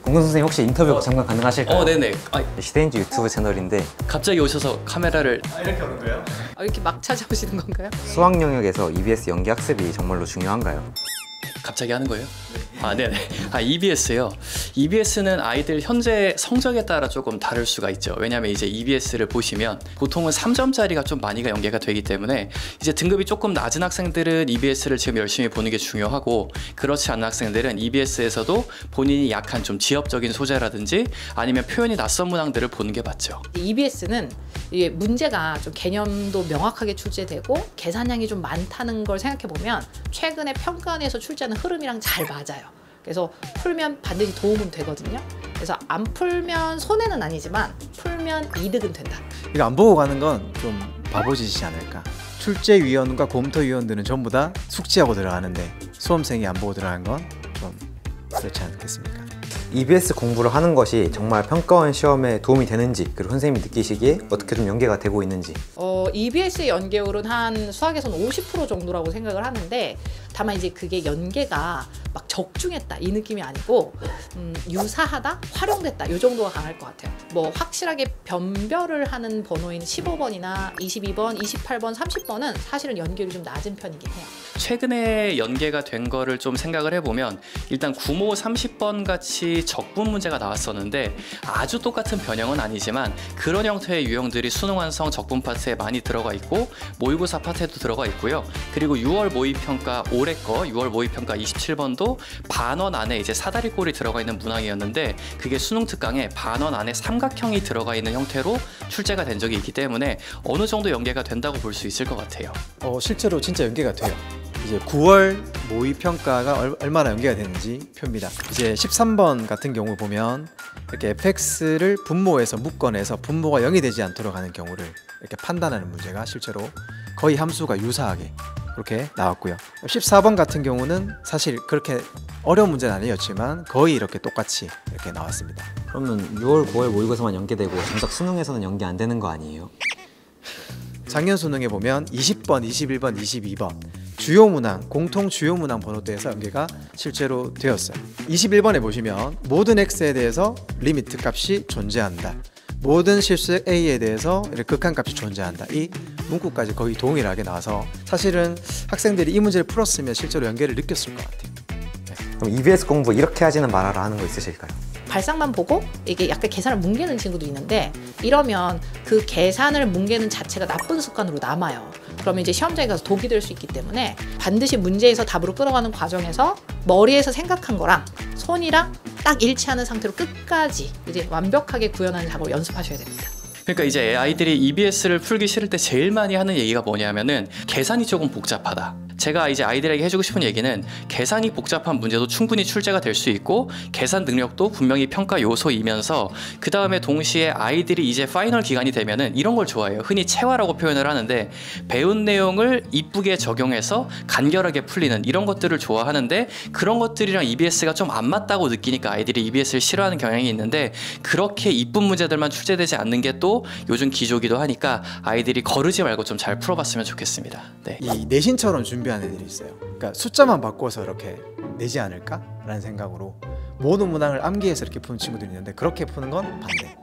공근 선생님 혹시 인터뷰 잠깐 가능하실까요? 네네. 시대인지 유튜브 채널인데 갑자기 오셔서 카메라를 이렇게 오는 거예요? 이렇게 막 찾아오시는 건가요? 수학 영역에서 EBS 연기 학습이 정말로 중요한가요? 갑자기 하는 거예요? 네네. EBS요. EBS는 아이들 현재 성적에 따라 조금 다를 수가 있죠. 왜냐하면 이제 EBS를 보시면 보통은 3점짜리가 좀 많이가 연계가 되기 때문에 이제 등급이 조금 낮은 학생들은 EBS를 지금 열심히 보는 게 중요하고, 그렇지 않은 학생들은 EBS에서도 본인이 약한 좀 지엽적인 소재라든지 아니면 표현이 낯선 문항들을 보는 게 맞죠. EBS는 이게 문제가 좀 개념도 명확하게 출제되고 계산량이 좀 많다는 걸 생각해 보면 최근에 평가원에서 출제하는 흐름이랑 잘 맞아요. 그래서 풀면 반드시 도움은 되거든요. 그래서 안 풀면 손해는 아니지만 풀면 이득은 된다. 이거 안 보고 가는 건 좀 바보짓이지 않을까. 출제위원과 검토위원들은 전부 다 숙지하고 들어가는데 수험생이 안 보고 들어가는 건 좀 그렇지 않겠습니까? EBS 공부를 하는 것이 정말 평가원 시험에 도움이 되는지, 그리고 선생님이 느끼시기에 어떻게 좀 연계가 되고 있는지. EBS의 연계율은 한 수학에서는 50% 정도라고 생각을 하는데, 다만 이제 그게 연계가 막 적중했다 이 느낌이 아니고 유사하다, 활용됐다 이 정도가 강할 것 같아요. 뭐 확실하게 변별을 하는 번호인 15번이나 22번, 28번, 30번은 사실은 연계율이 좀 낮은 편이긴 해요. 최근에 연계가 된 거를 좀 생각을 해보면 일단 구모 30번 같이 적분 문제가 나왔었는데 아주 똑같은 변형은 아니지만 그런 형태의 유형들이 수능 완성 적분 파트에 많이 들어가 있고 모의고사 파트에도 들어가 있고요. 그리고 6월 모의평가 올해 거 6월 모의평가 27번도 반원 안에 이제 사다리꼴이 들어가 있는 문항이었는데 그게 수능 특강에 반원 안에 삼각형이 들어가 있는 형태로 출제가 된 적이 있기 때문에 어느 정도 연계가 된다고 볼 수 있을 것 같아요. 실제로 진짜 연계가 돼요. 이제 9월 모의평가가 얼마나 연계가 되는지 표입니다. 이제 13번 같은 경우 보면 이렇게 fx를 분모해서 묶어내서 분모가 0이 되지 않도록 하는 경우를 이렇게 판단하는 문제가 실제로 거의 함수가 유사하게 그렇게 나왔고요. 14번 같은 경우는 사실 그렇게 어려운 문제는 아니었지만 거의 이렇게 똑같이 이렇게 나왔습니다. 그러면 6월, 9월 모의고사만 연계되고 정작 수능에서는 연계 안 되는 거 아니에요? 작년 수능에 보면 20번, 21번, 22번 주요 문항, 공통 주요 문항 번호대에서 연계가 실제로 되었어요. 21번에 보시면 모든 x에 대해서 리미트 값이 존재한다. 모든 실수의 a에 대해서 이렇게 극한값이 존재한다. 이 문구까지 거의 동일하게 나와서 사실은 학생들이 이 문제를 풀었으면 실제로 연계를 느꼈을 것 같아요. 그럼 EBS 공부 이렇게 하지는 말아라 하는 거 있으실까요? 발상만 보고 이게 약간 계산을 뭉개는 친구도 있는데 이러면 그 계산을 뭉개는 자체가 나쁜 습관으로 남아요. 그러면 이제 시험장에 가서 독이 될 수 있기 때문에 반드시 문제에서 답으로 끌어가는 과정에서 머리에서 생각한 거랑 손이랑 딱 일치하는 상태로 끝까지 이제 완벽하게 구현하는 작업을 연습하셔야 됩니다. 그러니까 이제 아이들이 EBS를 풀기 싫을 때 제일 많이 하는 얘기가 뭐냐면은 계산이 조금 복잡하다. 제가 이제 아이들에게 해주고 싶은 얘기는 계산이 복잡한 문제도 충분히 출제가 될 수 있고 계산 능력도 분명히 평가 요소이면서 그 다음에 동시에 아이들이 이제 파이널 기간이 되면은 이런 걸 좋아해요. 흔히 체화라고 표현을 하는데 배운 내용을 이쁘게 적용해서 간결하게 풀리는 이런 것들을 좋아하는데 그런 것들이랑 EBS가 좀 안 맞다고 느끼니까 아이들이 EBS를 싫어하는 경향이 있는데 그렇게 이쁜 문제들만 출제되지 않는 게 또 요즘 기조기도 하니까 아이들이 거르지 말고 좀 잘 풀어봤으면 좋겠습니다. 네. 이 내신처럼 준비한 애들이 있어요. 그러니까 숫자만 바꿔서 이렇게 내지 않을까라는 생각으로 모든 문항을 암기해서 이렇게 푸는 친구들이 있는데 그렇게 푸는 건 반대.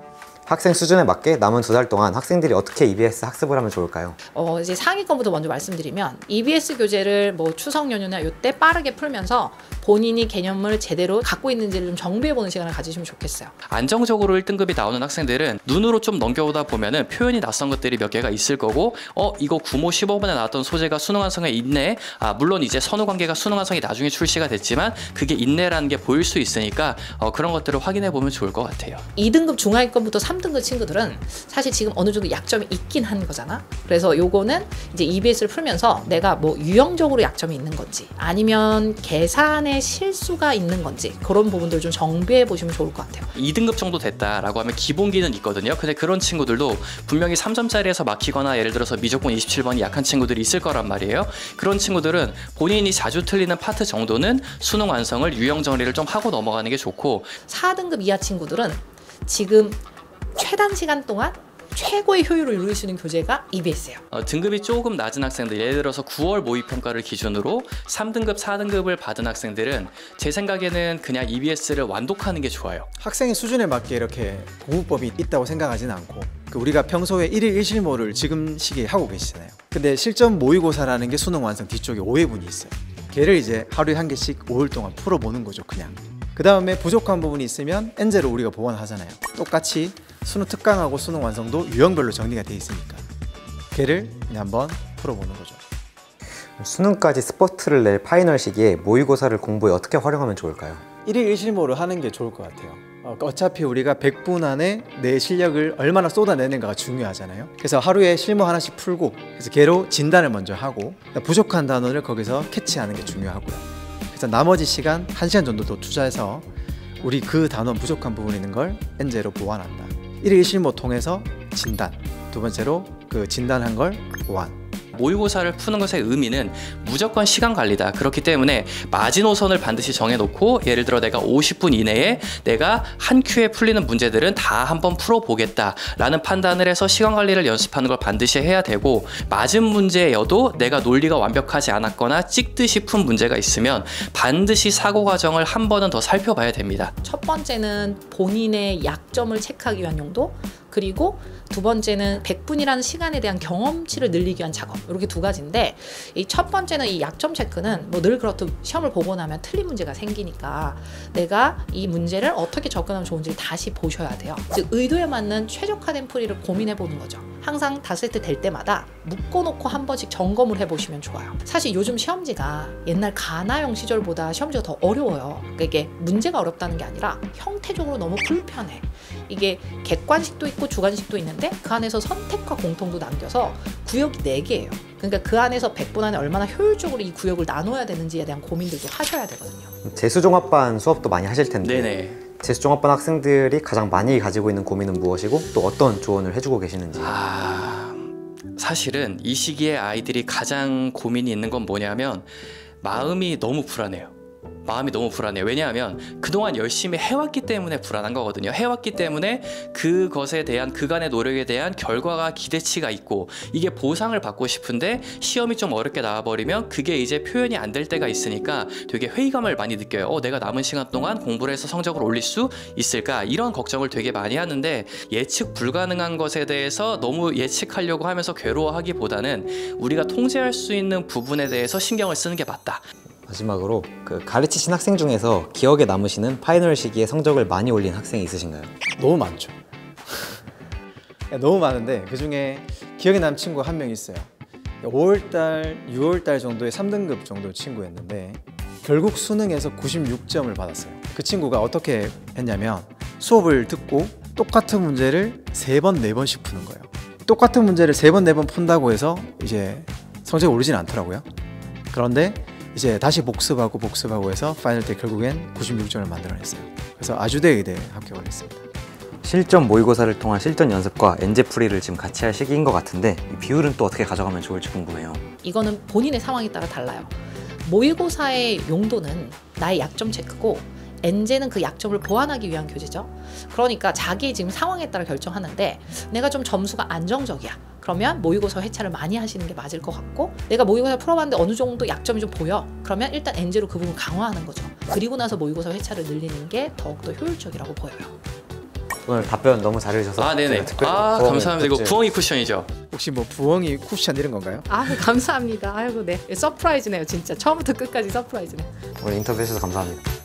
학생 수준에 맞게 남은 2달 동안 학생들이 어떻게 EBS 학습을 하면 좋을까요? 이제 상위권부터 먼저 말씀드리면 EBS 교재를 뭐 추석 연휴나 이때 빠르게 풀면서 본인이 개념을 제대로 갖고 있는지를 좀 정비해보는 시간을 가지시면 좋겠어요. 안정적으로 1등급이 나오는 학생들은 눈으로 좀 넘겨보다 보면은 표현이 낯선 것들이 몇 개가 있을 거고 이거 구모 15번에 나왔던 소재가 수능 완성에 있네. 물론 이제 선후 관계가 수능 완성이 나중에 출시가 됐지만 그게 있네라는 게 보일 수 있으니까 그런 것들을 확인해 보면 좋을 것 같아요. 2등급 중하위권부터 3등급 친구들은 사실 지금 어느 정도 약점이 있긴 한 거잖아. 그래서 요거는 이제 EBS를 풀면서 내가 뭐 유형적으로 약점이 있는 건지 아니면 계산에 실수가 있는 건지 그런 부분들 좀 정비해 보시면 좋을 것 같아요. 2등급 정도 됐다라고 하면 기본기는 있거든요. 근데 그런 친구들도 분명히 3점짜리에서 막히거나 예를 들어서 미적분 27번이 약한 친구들이 있을 거란 말이에요. 그런 친구들은 본인이 자주 틀리는 파트 정도는 수능 완성을 유형 정리를 좀 하고 넘어가는 게 좋고 4등급 이하 친구들은 지금 최단 시간 동안 최고의 효율을 이룰 수 있는 교재가 EBS예요. 등급이 조금 낮은 학생들, 예를 들어서 9월 모의평가를 기준으로 3등급, 4등급을 받은 학생들은 제 생각에는 그냥 EBS를 완독하는 게 좋아요. 학생의 수준에 맞게 이렇게 공부법이 있다고 생각하지는 않고 우리가 평소에 1일 1실모를 지금 시기에 하고 계시잖아요. 근데 실전 모의고사라는 게 수능 완성 뒤쪽에 5회분이 있어요. 걔를 이제 하루에 한 개씩 5일 동안 풀어보는 거죠, 그냥. 그 다음에 부족한 부분이 있으면 엔제로 우리가 보완하잖아요. 똑같이 수능 특강하고 수능 완성도 유형별로 정리가 돼 있으니까 걔를 그냥 한번 풀어보는 거죠. 수능까지 스포트를 낼 파이널 시기에 모의고사를 공부에 어떻게 활용하면 좋을까요? 1일 1실모를 하는 게 좋을 것 같아요. 어차피 우리가 100분 안에 내 실력을 얼마나 쏟아내는가가 중요하잖아요. 그래서 하루에 실무 하나씩 풀고 그래서 걔로 진단을 먼저 하고 부족한 단원을 거기서 캐치하는 게 중요하고요. 그래서 나머지 시간 1시간 정도 더 투자해서 우리 그 단원 부족한 부분이 있는 걸 엔제로 보완한다. 1일 1실모 통해서 진단, 두 번째로 그 진단한 걸 보완. 모의고사를 푸는 것의 의미는 무조건 시간 관리다. 그렇기 때문에 마지노선을 반드시 정해놓고 예를 들어 내가 50분 이내에 내가 한 큐에 풀리는 문제들은 다 한번 풀어보겠다라는 판단을 해서 시간 관리를 연습하는 걸 반드시 해야 되고, 맞은 문제여도 내가 논리가 완벽하지 않았거나 찍듯이 푼 문제가 있으면 반드시 사고 과정을 한 번은 더 살펴봐야 됩니다. 첫 번째는 본인의 약점을 체크하기 위한 용도, 그리고 두 번째는 100분이라는 시간에 대한 경험치를 늘리기 위한 작업, 이렇게 두 가지인데, 이 첫 번째는 이 약점 체크는 뭐 늘 그렇듯 시험을 보고 나면 틀린 문제가 생기니까 내가 이 문제를 어떻게 접근하면 좋은지 다시 보셔야 돼요. 즉 의도에 맞는 최적화된 풀이를 고민해 보는 거죠. 항상 다세트 될 때마다 묶어놓고 한 번씩 점검을 해보시면 좋아요. 사실 요즘 시험지가 옛날 가나형 시절보다 시험지가 더 어려워요. 그러니까 이게 문제가 어렵다는 게 아니라 형태적으로 너무 불편해. 이게 객관식도 있고 주관식도 있는데 그 안에서 선택과 공통도 남겨서 구역이 4개예요. 그러니까 그 안에서 100분 안에 얼마나 효율적으로 이 구역을 나눠야 되는지에 대한 고민들도 하셔야 되거든요. 재수종합반 수업도 많이 하실 텐데 네네. 재수종합반 학생들이 가장 많이 가지고 있는 고민은 무엇이고 또 어떤 조언을 해주고 계시는지. 사실은 이 시기에 아이들이 가장 고민이 있는 건 뭐냐면 마음이 너무 불안해요. 마음이 너무 불안해요. 왜냐하면 그동안 열심히 해왔기 때문에 불안한 거거든요. 해왔기 때문에 그것에 대한 그간의 노력에 대한 결과가 기대치가 있고, 이게 보상을 받고 싶은데 시험이 좀 어렵게 나와버리면 그게 이제 표현이 안 될 때가 있으니까 되게 회의감을 많이 느껴요. 내가 남은 시간 동안 공부를 해서 성적을 올릴 수 있을까? 이런 걱정을 되게 많이 하는데, 예측 불가능한 것에 대해서 너무 예측하려고 하면서 괴로워하기보다는 우리가 통제할 수 있는 부분에 대해서 신경을 쓰는 게 맞다. 마지막으로 그 가르치신 학생 중에서 기억에 남으시는 파이널 시기에 성적을 많이 올린 학생이 있으신가요? 너무 많죠. 너무 많은데 그 중에 기억에 남는 친구가 한 명 있어요. 5월달, 6월달 정도의 3등급 정도 친구였는데 결국 수능에서 96점을 받았어요. 그 친구가 어떻게 했냐면 수업을 듣고 똑같은 문제를 3번, 4번씩 푸는 거예요. 똑같은 문제를 3번, 4번 푼다고 해서 이제 성적이 오르진 않더라고요. 그런데 이제 다시 복습하고 해서 파이널 때 결국엔 96점을 만들어냈어요. 그래서 아주대 의대에 합격을 했습니다. 실전 모의고사를 통한 실전 연습과 엔제 풀이를 지금 같이 할 시기인 것 같은데 이 비율은 또 어떻게 가져가면 좋을지 궁금해요. 이거는 본인의 상황에 따라 달라요. 모의고사의 용도는 나의 약점 체크고 엔제는 그 약점을 보완하기 위한 교재죠. 그러니까 자기 지금 상황에 따라 결정하는데, 내가 좀 점수가 안정적이야. 그러면 모의고사 회차를 많이 하시는 게 맞을 것 같고, 내가 모의고사 풀어봤는데 어느 정도 약점이 좀 보여. 그러면 일단 엔제로 그 부분 강화하는 거죠. 그리고 나서 모의고사 회차를 늘리는 게 더욱더 효율적이라고 보여요. 오늘 답변 너무 잘해주셔서 네네. 감사합니다. 이거 부엉이 쿠션이죠? 혹시 뭐 부엉이 쿠션 이런 건가요? 감사합니다. 아이고, 네. 서프라이즈네요. 진짜 처음부터 끝까지 서프라이즈네. 오늘 인터뷰 해주셔서 감사합니다.